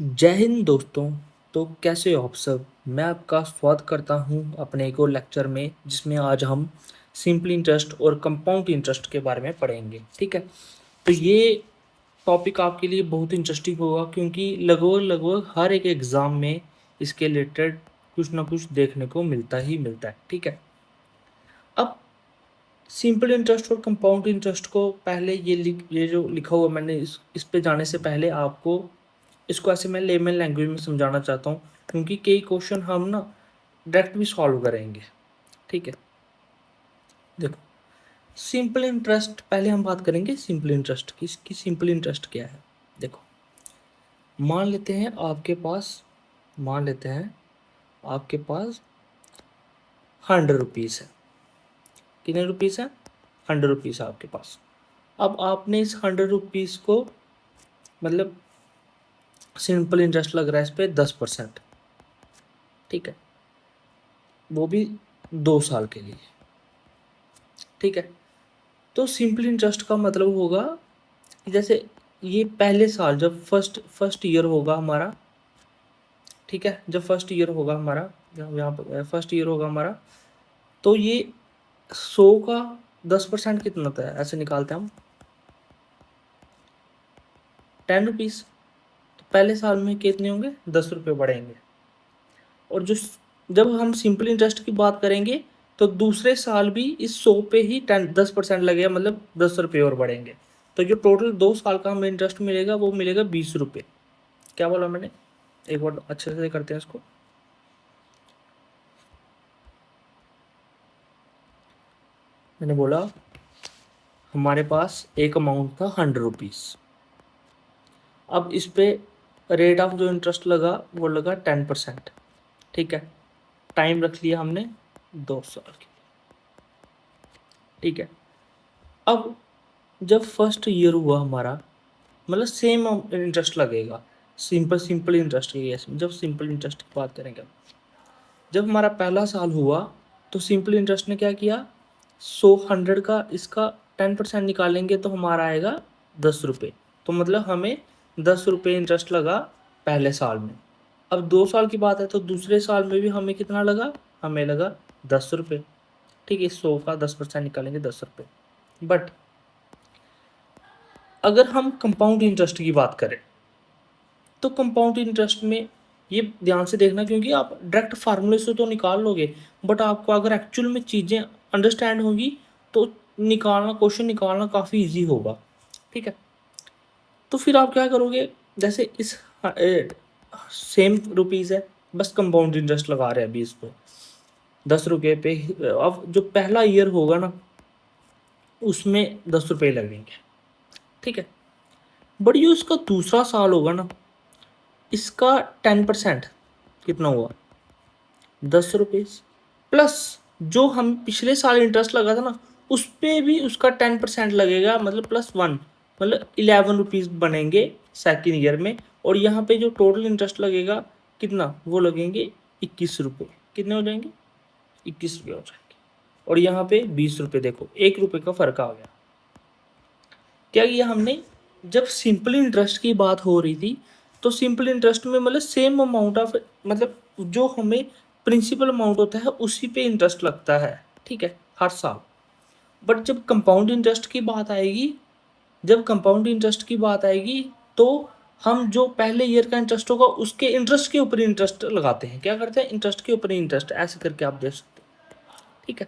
जय हिंद दोस्तों। तो कैसे हो आप सब। मैं आपका स्वागत करता हूं अपने एक और लेक्चर में जिसमें आज हम सिंपल इंटरेस्ट और कंपाउंड इंटरेस्ट के बारे में पढ़ेंगे। ठीक है, तो ये टॉपिक आपके लिए बहुत इंटरेस्टिंग होगा क्योंकि लगभग लगभग हर एक एग्ज़ाम में इसके रिलेटेड कुछ ना कुछ देखने को मिलता ही मिलता है। ठीक है, अब सिंपल इंटरेस्ट और कंपाउंड इंटरेस्ट को पहले ये जो लिखा हुआ मैंने इस पे जाने से पहले आपको इसको ऐसे मैं लेमन लैंग्वेज में समझाना चाहता हूँ क्योंकि कई क्वेश्चन हम ना डायरेक्ट भी सॉल्व करेंगे। ठीक है, देखो सिंपल इंटरेस्ट पहले हम बात करेंगे सिंपल इंटरेस्ट की सिंपल इंटरेस्ट क्या है। देखो मान लेते हैं आपके पास 100 रुपीज़ है। कितने रुपीज़ है? 100 रुपीज़ है आपके पास। अब आपने इस 100 रुपीज़ को मतलब सिंपल इंटरेस्ट लग रहा है इस पर 10%। ठीक है, वो भी 2 साल के लिए। ठीक है, तो सिंपल इंटरेस्ट का मतलब होगा कि जैसे ये पहले साल जब फर्स्ट ईयर होगा हमारा। ठीक है, जब फर्स्ट ईयर होगा हमारा, यहाँ पर फर्स्ट ईयर होगा हमारा, तो ये 100 का 10% कितना होता है ऐसे निकालते हैं हम 10 रुपीज़। तो पहले साल में कितने होंगे? 10 रुपये बढ़ेंगे। और जो जब हम सिंपल इंटरेस्ट की बात करेंगे तो दूसरे साल भी इस 100 पे ही 10% लगेगा, मतलब 10 रुपये और बढ़ेंगे। तो जो टोटल 2 साल का हमें इंटरेस्ट मिलेगा वो मिलेगा 20 रुपये। क्या बोला मैंने? एक बार अच्छे से करते हैं इसको। मैंने बोला हमारे पास एक अमाउंट था 100 रुपीज़। अब इस पे रेट ऑफ जो इंटरेस्ट लगा वो लगा 10%। ठीक है, टाइम रख लिया हमने 2 साल की। ठीक है, अब जब फर्स्ट ईयर हुआ हमारा, मतलब सेम इंटरेस्ट लगेगा। सिंपल इंटरेस्ट की केस में जब सिंपल इंटरेस्ट की बात करेंगे, जब हमारा पहला साल हुआ तो सिंपल इंटरेस्ट ने क्या किया, 100 का इसका 10% निकालेंगे तो हमारा आएगा 10 रुपये। तो मतलब हमें 10 रुपये इंटरेस्ट लगा पहले साल में। अब 2 साल की बात है तो दूसरे साल में भी हमें कितना लगा? हमें लगा 10 रुपये। ठीक है, 100 का 10% निकालेंगे 10 रुपये। बट अगर हम कंपाउंड इंटरेस्ट की बात करें तो कंपाउंड इंटरेस्ट में ये ध्यान से देखना क्योंकि आप डायरेक्ट फार्मूले से तो निकाल लोगे, बट आपको अगर एक्चुअल में चीज़ें अंडरस्टैंड होंगी तो क्वेश्चन निकालना काफ़ी इजी होगा। ठीक है, तो फिर आप क्या करोगे, जैसे इस सेम रुपीज़ है, बस कंपाउंड इंटरेस्ट लगा रहे हैं अभी इस पर 10 रुपये पे। अब जो पहला ईयर होगा ना उसमें 10 रुपये लगेंगे। ठीक है, बट जो इसका दूसरा साल होगा ना इसका 10% कितना हुआ? 10 रुपीज़ प्लस जो हम पिछले साल इंटरेस्ट लगा था ना उस पर भी उसका 10% लगेगा, मतलब +1, मतलब 11 रुपीज़ बनेंगे सेकेंड ईयर में। और यहाँ पे जो टोटल इंटरेस्ट लगेगा कितना, वो लगेंगे 21 रुपये। कितने हो जाएंगे? 21 रुपये हो जाएंगे। और यहाँ पे 20 रुपये, देखो 1 रुपये का फ़र्क आ गया। क्या किया हमने, जब सिंपल इंटरेस्ट की बात हो रही थी तो सिंपल इंटरेस्ट में मतलब सेम अमाउंट ऑफ, मतलब जो हमें प्रिंसिपल अमाउंट होता है उसी पे इंटरेस्ट लगता है। ठीक है, हर साल। बट जब कंपाउंड इंटरेस्ट की बात आएगी तो हम जो पहले ईयर का इंटरेस्ट होगा उसके इंटरेस्ट के ऊपर इंटरेस्ट लगाते हैं। क्या करते हैं? इंटरेस्ट के ऊपर इंटरेस्ट ऐसे करके आप देख सकते हो। ठीक है,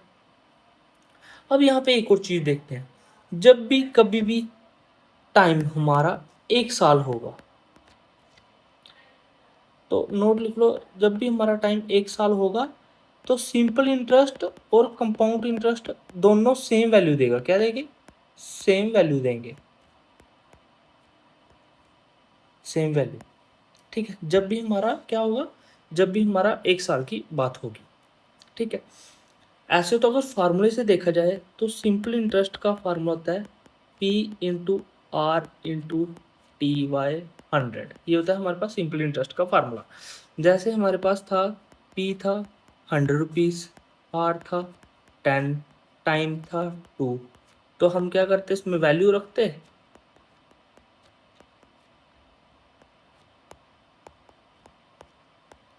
अब यहाँ पे एक और चीज़ देखते हैं। जब भी कभी भी टाइम हमारा 1 साल होगा तो नोट लिख लो, जब भी हमारा टाइम 1 साल होगा तो सिंपल इंटरेस्ट और कंपाउंड इंटरेस्ट दोनों सेम वैल्यू देगा। क्या देंगे? सेम वैल्यू देंगे, सेम वैल्यू। ठीक है, जब भी हमारा क्या होगा, जब भी हमारा 1 साल की बात होगी। ठीक है, ऐसे तो अगर फार्मूले से देखा जाए तो सिंपल इंटरेस्ट का फार्मूला होता है P/R/T/Y 100। ये होता है हमारे पास सिंपल इंटरेस्ट का फार्मूला। जैसे हमारे पास था P था 100 रुपीज़, R था 10, टाइम था 2। तो हम क्या करते, इसमें वैल्यू रखते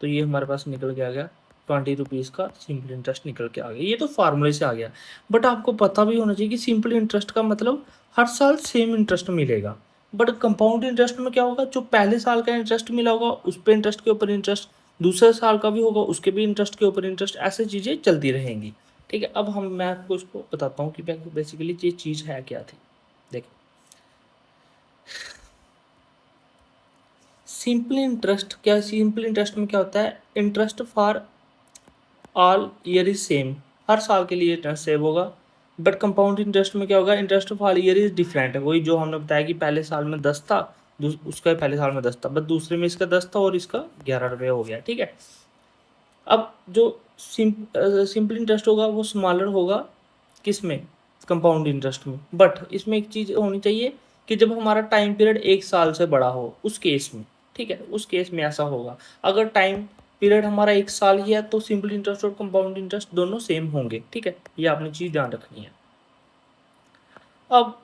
तो ये हमारे पास निकल के आ गया 20 रुपीज़ का सिंपल इंटरेस्ट निकल के आ गया। ये तो फार्मूले से आ गया, बट आपको पता भी होना चाहिए कि सिंपल इंटरेस्ट का मतलब हर साल सेम इंटरेस्ट मिलेगा। बट कंपाउंड इंटरेस्ट में क्या होगा, जो पहले साल का इंटरेस्ट मिला होगा उस पर इंटरेस्ट के ऊपर इंटरेस्ट, दूसरे साल का भी होगा उसके भी इंटरेस्ट के ऊपर इंटरेस्ट, ऐसे चीज़ें चलती रहेंगी। ठीक है, अब मैं आपको इसको बताता हूँ कि बेसिकली ये चीज़ है क्या थी। देखो, सिंपल इंटरेस्ट क्या, सिंपल इंटरेस्ट में क्या होता है, interest for all year is same, हर साल के लिए इंटरेस्ट सेम होगा। बट कंपाउंड इंटरेस्ट में क्या होगा, interest of all year is different है। वही जो हमने बताया कि पहले साल में 10 था, उसका पहले साल में 10 था, बट दूसरे में इसका 10 था और इसका 11 रुपये हो गया। ठीक है, अब जो सिंपल इंटरेस्ट होगा वो स्मॉलर होगा किस में, कंपाउंड इंटरेस्ट में। बट इसमें एक चीज़ होनी चाहिए कि जब हमारा टाइम पीरियड 1 साल से बड़ा हो उस केस में। ठीक है, उस केस में ऐसा होगा। अगर टाइम पीरियड हमारा 1 साल ही है तो सिंपल इंटरेस्ट और कंपाउंड इंटरेस्ट दोनों सेम होंगे। ठीक है, ये आपने चीज़ ध्यान रखनी है। अब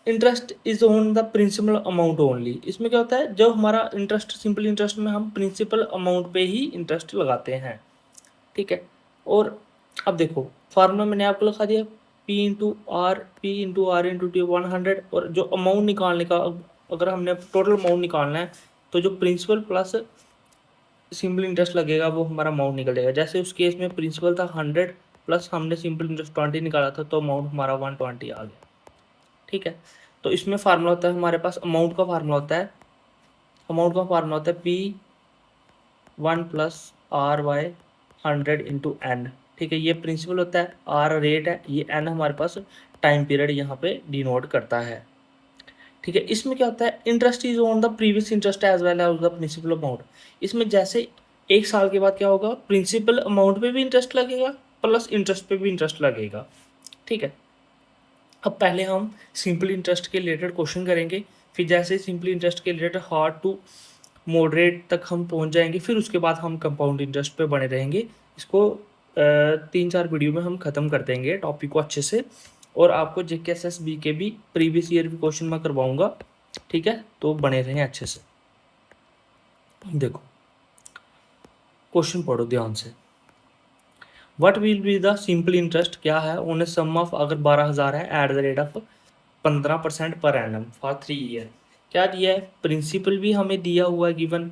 interest is on the principal amount only, इसमें क्या होता है, जब हमारा इंटरेस्ट सिंपल इंटरेस्ट में हम प्रिंसिपल अमाउंट पे ही इंटरेस्ट लगाते हैं। ठीक है, और अब देखो फार्मूला मैंने आपको लिखा दिया P इंटू आर टी 100, और जो अमाउंट निकालने का, अगर हमने टोटल अमाउंट निकालना है तो जो प्रिंसिपल प्लस सिंपल इंटरेस्ट लगेगा वो हमारा अमाउंट निकल जाएगा। जैसे उस केस में प्रिंसिपल था 100 प्लस हमने सिंपल इंटरेस्ट 20 निकाला था, तो अमाउंट हमारा 120 आ गया। ठीक है, तो इसमें फार्मूला होता है हमारे पास, अमाउंट का फार्मूला होता है, अमाउंट का फार्मूला होता है P1 plus RY 100 into N. ठीक है, ये प्रिंसिपल होता है, आर रेट है, ये एन हमारे पास टाइम पीरियड यहाँ पे डिनोट करता है। ठीक है, इसमें क्या होता है, interest is on the previous interest as well as the principal amount. इसमें जैसे 1 साल के बाद क्या होगा, प्रिंसिपल अमाउंट पे भी इंटरेस्ट लगेगा प्लस इंटरेस्ट पे भी इंटरेस्ट लगेगा। ठीक है, अब पहले हम सिंपल इंटरेस्ट के रिलेटेड क्वेश्चन करेंगे, फिर जैसे सिंपल इंटरेस्ट के रिलेटेड हार्ड टू मॉडरेट तक हम पहुंच जाएंगे, फिर उसके बाद हम कंपाउंड इंटरेस्ट पे बने रहेंगे। इसको 3-4 वीडियो में हम ख़त्म कर देंगे टॉपिक को अच्छे से, और आपको JKSSB के भी प्रीवियस ईयर भी क्वेश्चन मैं करवाऊंगा। ठीक है, तो बने रहें अच्छे से। देखो क्वेश्चन पढ़ो ध्यान से। What will be the simple interest, क्या है, ऑन ए सम ऑफ, अगर 12,000 है, at the rate of 15% per annum for 3 year. क्या दिया है, प्रिंसिपल भी हमें दिया हुआ है गिवन।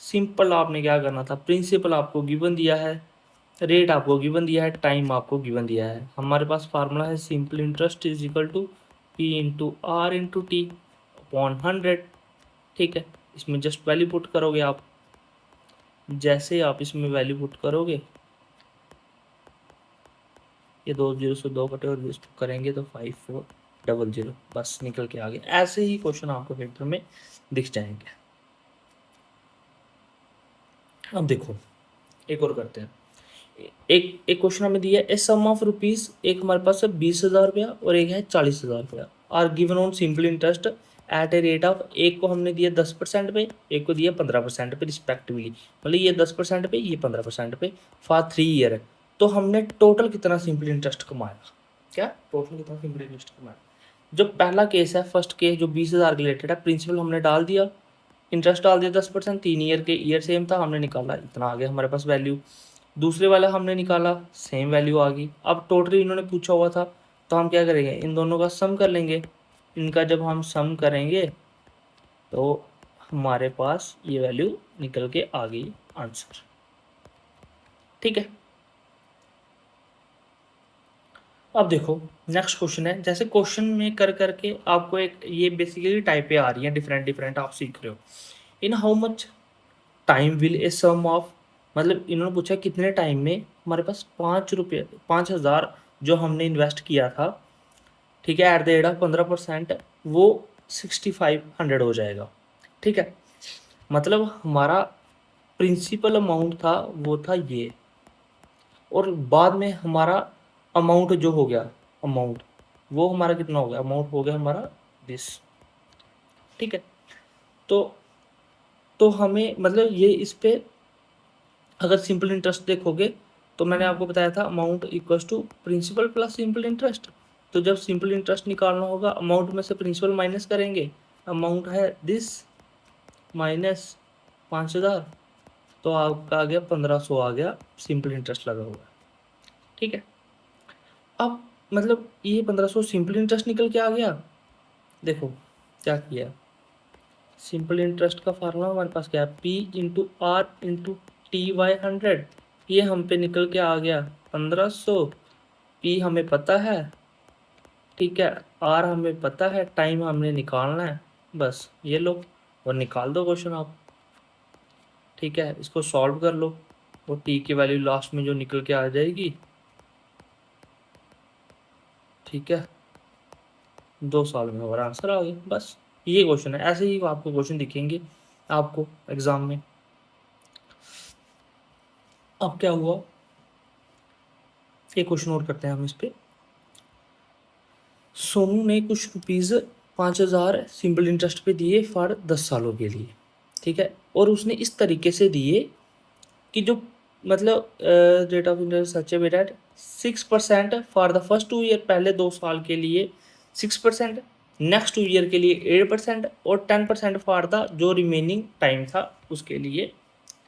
सिंपल आपने क्या करना था, प्रिंसिपल आपको गिवन दिया है, रेट आपको गिवन दिया है, टाइम आपको गिवन दिया है। हमारे पास फार्मूला है simple interest is equal to P/R/T/100। ठीक है, इसमें जस्ट वैल्यू पुट करोगे आप, जैसे आप इसमें वैल्यू पुट करोगे, ये 2 0 से 2 कटे और इसको करेंगे तो 5400, बस निकल के आ गए। ऐसे ही क्वेश्चन आपको पेपर में दिख जाएंगे। अब देखो एक और करते हैं। एक क्वेश्चन हमें दिया है, सम ऑफ रुपीज, एक हमारे पास है 20,000 रुपया और एक है 40,000 रुपया, are given on simple interest at a rate of, एक को हमने दिया 10% पे, एक को दिया 15% पे रिस्पेक्टिवली, मतलब ये 10% पे ये 15% पे, फॉर 3 ईयर। तो हमने टोटल कितना सिंपल इंटरेस्ट कमाया, क्या टोटल कितना सिंपल इंटरेस्ट कमाया। जो पहला केस है, फर्स्ट केस जो 20,000 रिलेटेड है, प्रिंसिपल हमने डाल दिया, इंटरेस्ट डाल दिया 10%, 3 ईयर के ईयर सेम था, हमने निकाला इतना आ गया हमारे पास वैल्यू। दूसरे वाला हमने निकाला, सेम वैल्यू आ गई। अब टोटल इन्होंने पूछा हुआ था, तो हम क्या करेंगे, इन दोनों का सम कर लेंगे। इनका जब हम सम करेंगे तो हमारे पास ये वैल्यू निकल के आ गई आंसर। ठीक है, अब देखो नेक्स्ट क्वेश्चन है, जैसे क्वेश्चन में कर करके आपको एक ये बेसिकली टाइपें आ रही हैं, डिफरेंट डिफरेंट आप सीख रहे हो। In how much time will a sum of, मतलब इन्होंने पूछा कितने टाइम में हमारे पास 5,000 जो हमने इन्वेस्ट किया था, ठीक है, एट द रेट ऑफ 15%, वो 6,500 हो जाएगा। ठीक है, मतलब हमारा प्रिंसिपल अमाउंट था वो था ये, और बाद में हमारा अमाउंट जो हो गया, अमाउंट वो हमारा कितना हो गया, अमाउंट हो गया हमारा दिस। ठीक है, तो हमें मतलब ये इस पे अगर सिंपल इंटरेस्ट देखोगे तो मैंने आपको बताया था amount equals to principal plus simple interest. तो जब सिंपल इंटरेस्ट निकालना होगा, अमाउंट में से प्रिंसिपल माइनस करेंगे, अमाउंट है दिस माइनस 5,000, तो आपका आ गया 1500 आ गया, सिंपल इंटरेस्ट लगा हुआ है। ठीक है, अब मतलब ये 1500 सिंपल इंटरेस्ट निकल के आ गया। देखो क्या किया, सिंपल इंटरेस्ट का फार्मूला हमारे पास क्या है, P into R into T by 100। ये हम पे निकल के आ गया 1500। P हमें पता है, ठीक है, आर हमें पता है, टाइम हमने निकालना है, बस ये लो और निकाल दो क्वेश्चन आप। ठीक है, इसको सॉल्व कर लो, वो टी की वैल्यू लास्ट में जो निकल के आ जाएगी, ठीक है, 2 साल में हमारा आंसर आ गया। बस ये क्वेश्चन है, ऐसे ही आपको क्वेश्चन दिखेंगे आपको एग्जाम में। अब क्या हुआ, एक क्वेश्चन और करते हैं हम इस पे। सोनू ने कुछ रुपीज़ 5000 सिंपल इंटरेस्ट पे दिए फॉर 10 सालों के लिए, ठीक है, और उसने इस तरीके से दिए कि जो मतलब रेट ऑफ इंटरेस्ट सच है बेटा 6% फॉर द फर्स्ट 2 ईयर, पहले 2 साल के लिए 6%, नेक्स्ट 2 ईयर के लिए 8% और 10% फॉर द जो रिमेनिंग टाइम था उसके लिए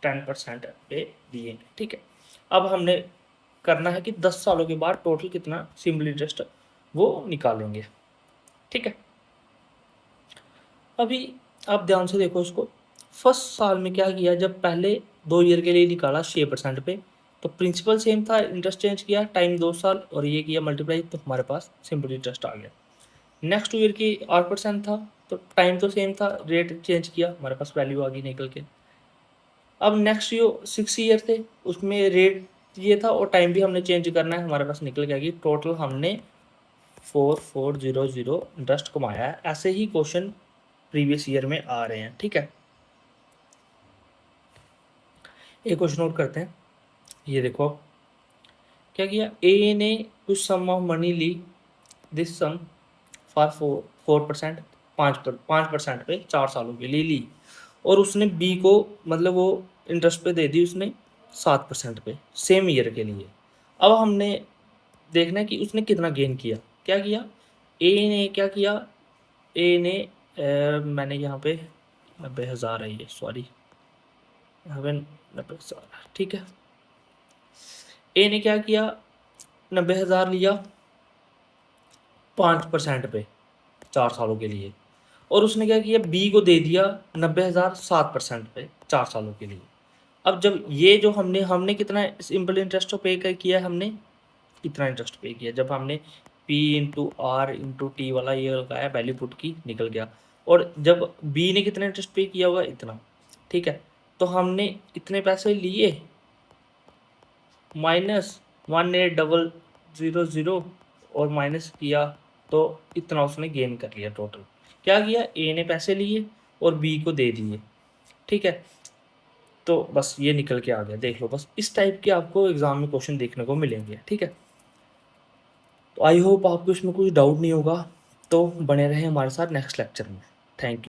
10% पे दिए। ठीक है, अब हमने करना है कि 10 सालों के बाद टोटल कितना सिंपल इंटरेस्ट वो निकालेंगे। ठीक है, अभी आप ध्यान से देखो इसको। फर्स्ट साल में क्या किया, जब पहले 2 ईयर के लिए निकाला 6% पे, तो प्रिंसिपल सेम था, इंटरेस्ट चेंज किया, टाइम 2 साल और ये किया मल्टीप्लाई, तो हमारे पास सिंपल इंटरेस्ट आ गया। नेक्स्ट 2 ईयर की 8% था, तो टाइम तो सेम था, रेट चेंज किया, हमारे पास वैल्यू आ गई निकल के। अब नेक्स्ट जो 6 ईयर थे उसमें रेट ये था और टाइम भी हमने चेंज करना है, हमारे पास निकल के आ गई। टोटल हमने 4400 इंटरेस्ट कमाया है। ऐसे ही क्वेश्चन प्रीवियस ईयर में आ रहे हैं। ठीक है, एक क्वेश्चन नोट करते हैं। ये देखो क्या किया, ए ने कुछ सम ऑफ मनी ली, दिस सम फॉर 4%, 5% पे 4 सालों के लिए ली, और उसने बी को मतलब वो इंटरेस्ट पे दे दी उसने 7% पे सेम ईयर के लिए। अब हमने देखना है कि उसने कितना गेन किया। क्या किया, ए ने क्या किया, ए ने मैंने यहाँ पे 90,000 है ये, सॉरी यहाँ पे 90,000, ठीक है। ए ने क्या किया, 90,000 लिया 5% पे 4 सालों के लिए, और उसने क्या किया, बी को दे दिया 90,000 7% पे 4 सालों के लिए। अब जब ये जो हमने हमने कितना सिंपल इंटरेस्ट पे किया, हमने इतना इंटरेस्ट पे किया, जब हमने P into R into T वाला ये लगाया, वैल्यू पुट की, निकल गया। और जब बी ने कितना इंटरेस्ट पे किया होगा, इतना। ठीक है, तो हमने इतने पैसे लिए -1800 और माइनस किया, तो इतना उसने गेन कर लिया। टोटल क्या किया, ए ने पैसे लिए और बी को दे दिए। ठीक है, तो बस ये निकल के आ गया, देख लो। बस इस टाइप के आपको एग्जाम में क्वेश्चन देखने को मिलेंगे। ठीक है, तो आई होप आपको इसमें कुछ डाउट नहीं होगा, तो बने रहे हमारे साथ नेक्स्ट लेक्चर में। Thank you.